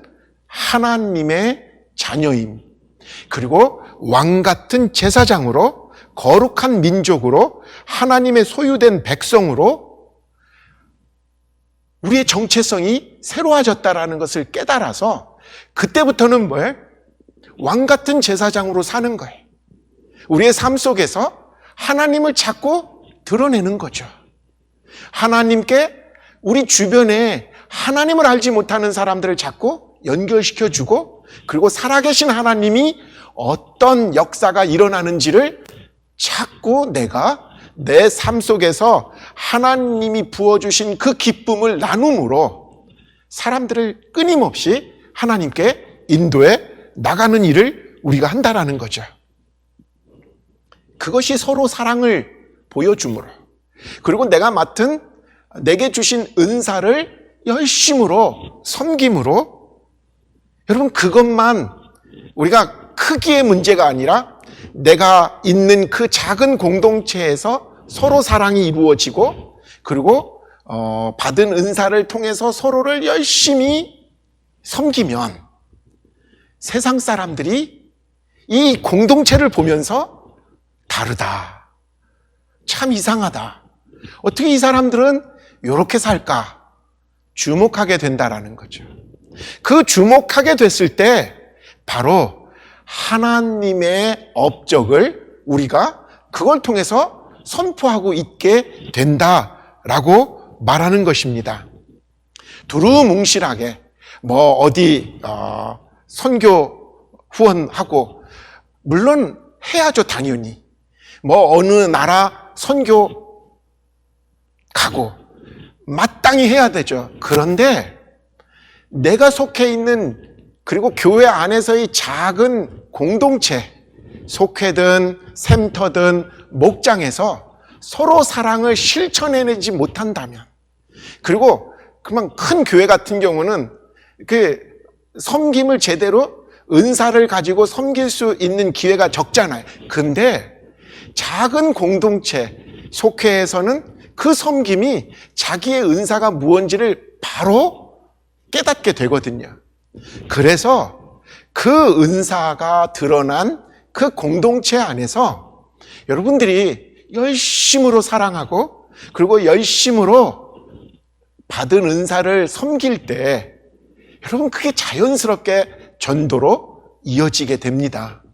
하나님의 자녀임, 그리고 왕 같은 제사장으로, 거룩한 민족으로, 하나님의 소유된 백성으로 우리의 정체성이 새로워졌다라는 것을 깨달아서 그때부터는 뭐예요? 왕 같은 제사장으로 사는 거예요. 우리의 삶 속에서 하나님을 자꾸 드러내는 거죠. 하나님께, 우리 주변에 하나님을 알지 못하는 사람들을 자꾸 연결시켜주고, 그리고 살아계신 하나님이 어떤 역사가 일어나는지를 자꾸 내가 내 삶 속에서 하나님이 부어주신 그 기쁨을 나눔으로 사람들을 끊임없이 하나님께 인도해 나가는 일을 우리가 한다라는 거죠. 그것이 서로 사랑을 보여줌으로, 그리고 내가 맡은, 내게 주신 은사를 열심으로 섬김으로, 여러분 그것만 우리가 크기의 문제가 아니라 내가 있는 그 작은 공동체에서 서로 사랑이 이루어지고, 그리고 받은 은사를 통해서 서로를 열심히 섬기면 세상 사람들이 이 공동체를 보면서 다르다, 참 이상하다, 어떻게 이 사람들은 이렇게 살까 주목하게 된다라는 거죠. 그 주목하게 됐을 때 바로 하나님의 업적을 우리가 그걸 통해서 선포하고 있게 된다라고 말하는 것입니다. 두루뭉실하게 어디 선교 후원하고, 물론 해야죠, 당연히. 어느 나라 선교 가고 마땅히 해야 되죠. 그런데 내가 속해 있는, 그리고 교회 안에서의 작은 공동체, 속회든 샘터든 목장에서 서로 사랑을 실천해내지 못한다면, 그리고 그만 큰 교회 같은 경우는 그 섬김을 제대로, 은사를 가지고 섬길 수 있는 기회가 적잖아요. 근데 작은 공동체, 속회에서는 그 섬김이 자기의 은사가 무언지를 바로 깨닫게 되거든요. 그래서 그 은사가 드러난 그 공동체 안에서 여러분들이 열심으로 사랑하고, 그리고 열심으로 받은 은사를 섬길 때 여러분 그게 자연스럽게 전도로 이어지게 됩니다.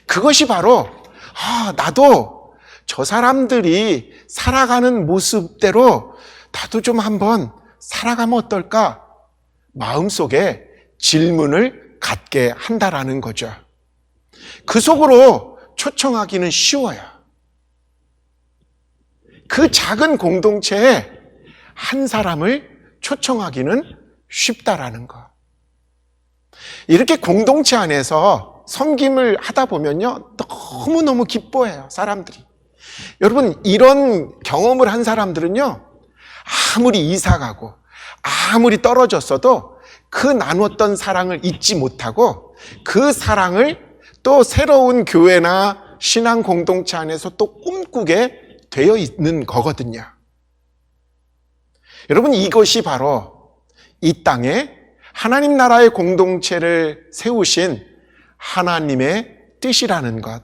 그것이 바로 나도 저 사람들이 살아가는 모습대로 나도 좀 한번 살아가면 어떨까, 마음속에 질문을 갖게 한다라는 거죠. 그 속으로 초청하기는 쉬워요. 그 작은 공동체에 한 사람을 초청하기는 쉽다라는 거. 이렇게 공동체 안에서 섬김을 하다 보면요, 너무너무 기뻐해요, 사람들이. 여러분, 이런 경험을 한 사람들은요, 아무리 이사 가고 아무리 떨어졌어도 그 나눴던 사랑을 잊지 못하고 그 사랑을 또 새로운 교회나 신앙 공동체 안에서 또 꿈꾸게 되어 있는 거거든요. 여러분, 이것이 바로 이 땅에 하나님 나라의 공동체를 세우신 하나님의 뜻이라는 것.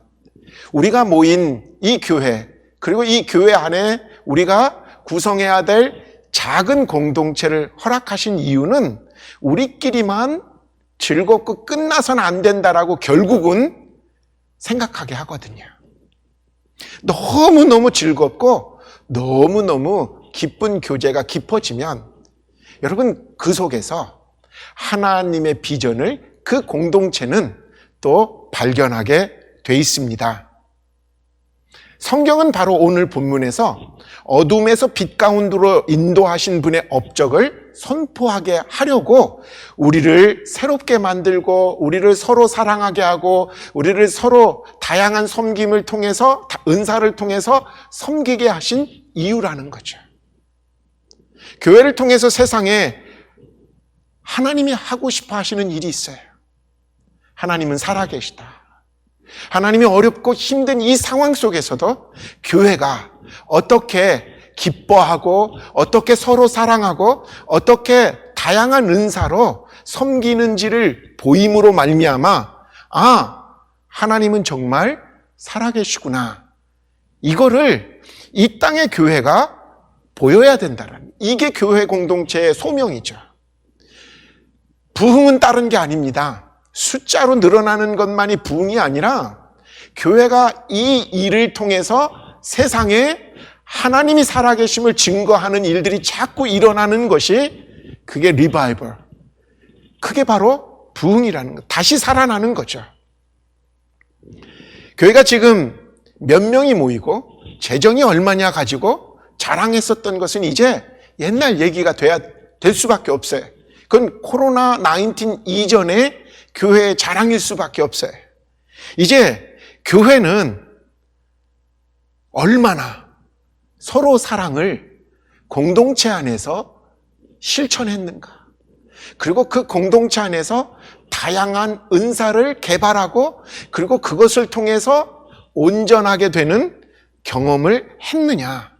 우리가 모인 이 교회, 그리고 이 교회 안에 우리가 구성해야 될 작은 공동체를 허락하신 이유는 우리끼리만 즐겁고 끝나서는 안 된다라고 결국은 생각하게 하거든요. 너무너무 즐겁고 너무너무 기쁜 교제가 깊어지면 여러분 그 속에서 하나님의 비전을 그 공동체는 또 발견하게 돼 있습니다. 성경은 바로 오늘 본문에서 어둠에서 빛 가운데로 인도하신 분의 업적을 선포하게 하려고 우리를 새롭게 만들고 우리를 서로 사랑하게 하고 우리를 서로 다양한 섬김을 통해서 은사를 통해서 섬기게 하신 이유라는 거죠. 교회를 통해서 세상에 하나님이 하고 싶어 하시는 일이 있어요. 하나님은 살아계시다. 하나님이 어렵고 힘든 이 상황 속에서도 교회가 어떻게 기뻐하고 어떻게 서로 사랑하고 어떻게 다양한 은사로 섬기는지를 보임으로 말미암아 하나님은 정말 살아계시구나. 이거를 이 땅의 교회가 보여야 된다는, 이게 교회 공동체의 소명이죠. 부흥은 다른 게 아닙니다. 숫자로 늘어나는 것만이 부흥이 아니라 교회가 이 일을 통해서 세상에 하나님이 살아계심을 증거하는 일들이 자꾸 일어나는 것이, 그게 리바이벌, 그게 바로 부흥이라는 것, 다시 살아나는 거죠. 교회가 지금 몇 명이 모이고 재정이 얼마냐 가지고 자랑했었던 것은 이제 옛날 얘기가 될 수밖에 없어요. 그건 코로나19 이전에 교회의 자랑일 수밖에 없어요. 이제 교회는 얼마나 서로 사랑을 공동체 안에서 실천했는가. 그리고 그 공동체 안에서 다양한 은사를 개발하고 그리고 그것을 통해서 온전하게 되는 경험을 했느냐.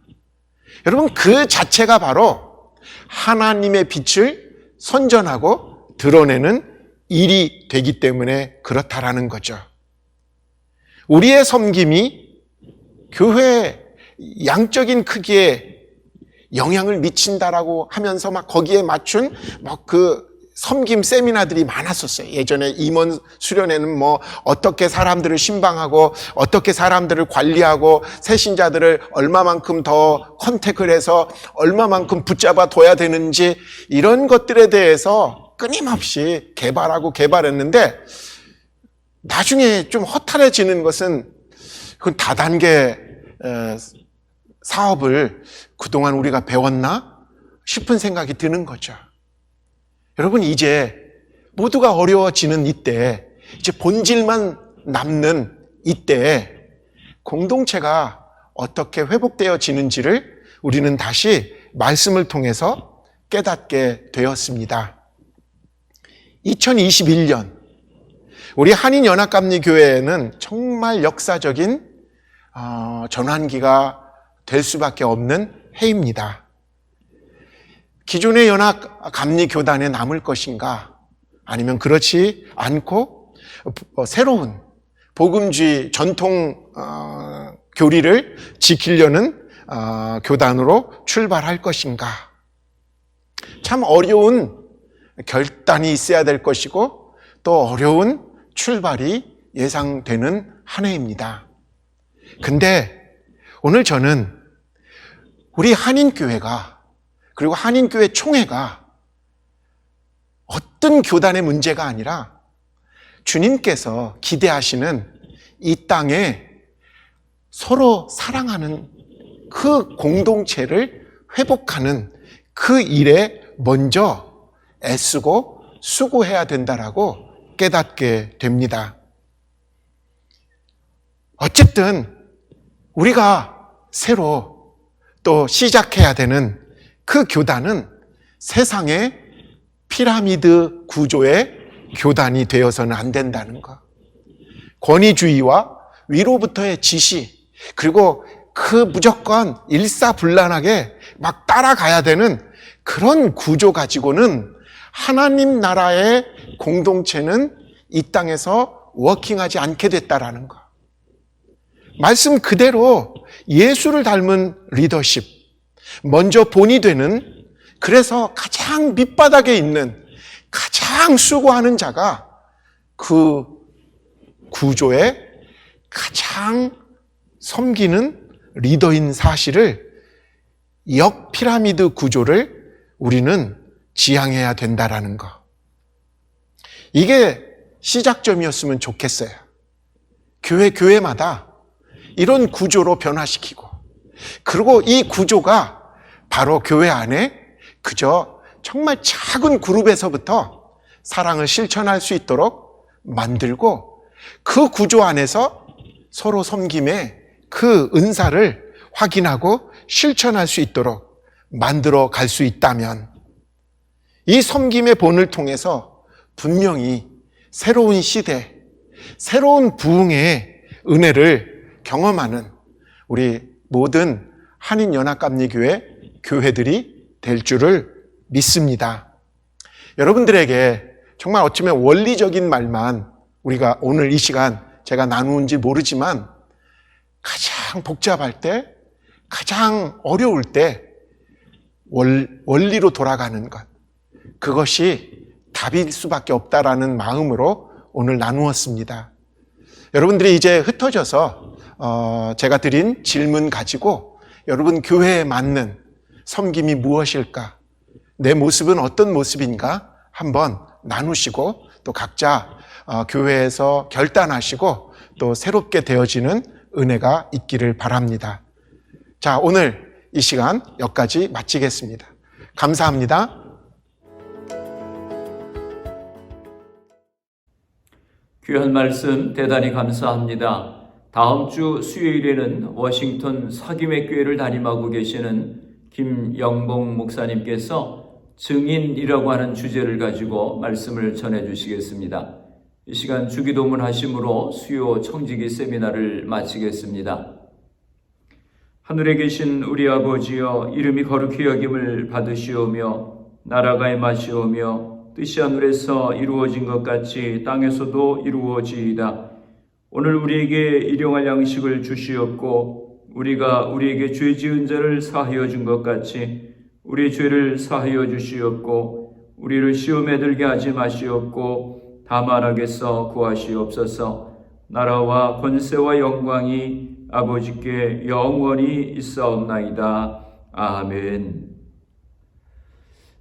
여러분, 그 자체가 바로 하나님의 빛을 선전하고 드러내는 일이 되기 때문에 그렇다라는 거죠. 우리의 섬김이 교회의 양적인 크기에 영향을 미친다라고 하면서 막 거기에 맞춘 그 섬김 세미나들이 많았었어요. 예전에 임원 수련회는 어떻게 사람들을 신방하고 어떻게 사람들을 관리하고 새신자들을 얼마만큼 더 컨택을 해서 얼마만큼 붙잡아 둬야 되는지, 이런 것들에 대해서 끊임없이 개발했는데 나중에 좀 허탈해지는 것은 그 다단계 사업을 그동안 우리가 배웠나 싶은 생각이 드는 거죠. 여러분, 이제 모두가 어려워지는 이때, 이제 본질만 남는 이때 공동체가 어떻게 회복되어지는지를 우리는 다시 말씀을 통해서 깨닫게 되었습니다. 2021년 우리 한인연합감리교회에는 정말 역사적인 전환기가 될 수밖에 없는 해입니다. 기존의 연합감리교단에 남을 것인가, 아니면 그렇지 않고 새로운 복음주의 전통 교리를 지키려는 교단으로 출발할 것인가. 참 어려운 결단이 있어야 될 것이고 또 어려운 출발이 예상되는 한 해입니다. 근데 오늘 저는 우리 한인교회가, 그리고 한인교회 총회가 어떤 교단의 문제가 아니라 주님께서 기대하시는 이 땅에 서로 사랑하는 그 공동체를 회복하는 그 일에 먼저 애쓰고 수고해야 된다라고 깨닫게 됩니다. 어쨌든 우리가 새로 또 시작해야 되는 그 교단은 세상의 피라미드 구조의 교단이 되어서는 안 된다는 것. 권위주의와 위로부터의 지시, 그리고 그 무조건 일사불란하게 막 따라가야 되는 그런 구조 가지고는 하나님 나라의 공동체는 이 땅에서 워킹하지 않게 됐다라는 것. 말씀 그대로 예수를 닮은 리더십, 먼저 본이 되는, 그래서 가장 밑바닥에 있는, 가장 수고하는 자가 그 구조에 가장 섬기는 리더인 사실을, 역피라미드 구조를 우리는 지향해야 된다라는 것. 이게 시작점이었으면 좋겠어요. 교회마다 이런 구조로 변화시키고, 그리고 이 구조가 바로 교회 안에 그저 정말 작은 그룹에서부터 사랑을 실천할 수 있도록 만들고, 그 구조 안에서 서로 섬김의 그 은사를 확인하고 실천할 수 있도록 만들어 갈 수 있다면, 이 섬김의 본을 통해서 분명히 새로운 시대, 새로운 부흥의 은혜를 경험하는 우리 모든 한인연합감리교회 교회들이 될 줄을 믿습니다. 여러분들에게 정말 어쩌면 원리적인 말만 우리가 오늘 이 시간 제가 나누는지 모르지만, 가장 복잡할 때, 가장 어려울 때 원리로 돌아가는 것, 그것이 답일 수밖에 없다라는 마음으로 오늘 나누었습니다. 여러분들이 이제 흩어져서 제가 드린 질문 가지고 여러분 교회에 맞는 섬김이 무엇일까? 내 모습은 어떤 모습인가? 한번 나누시고 또 각자 교회에서 결단하시고 또 새롭게 되어지는 은혜가 있기를 바랍니다. 자, 오늘 이 시간 여기까지 마치겠습니다. 감사합니다. 귀한 말씀 대단히 감사합니다. 다음 주 수요일에는 워싱턴 사김의 교회를 담임하고 계시는 김영봉 목사님께서 증인이라고 하는 주제를 가지고 말씀을 전해 주시겠습니다. 이 시간 주기도문 하심으로 수요 청지기 세미나를 마치겠습니다. 하늘에 계신 우리 아버지여, 이름이 거룩히 여김을 받으시오며 나라가 임하시오며 뜻이 하늘에서 이루어진 것 같이 땅에서도 이루어지이다. 오늘 우리에게 일용할 양식을 주시옵고 우리가 우리에게 죄 지은 자를 사하여 준 것 같이 우리 죄를 사하여 주시옵고 우리를 시험에 들게 하지 마시옵고 다만 악에서 구하시옵소서. 나라와 권세와 영광이 아버지께 영원히 있사옵나이다. 아멘.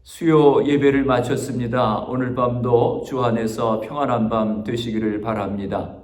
수요 예배를 마쳤습니다. 오늘 밤도 주 안에서 평안한 밤 되시기를 바랍니다.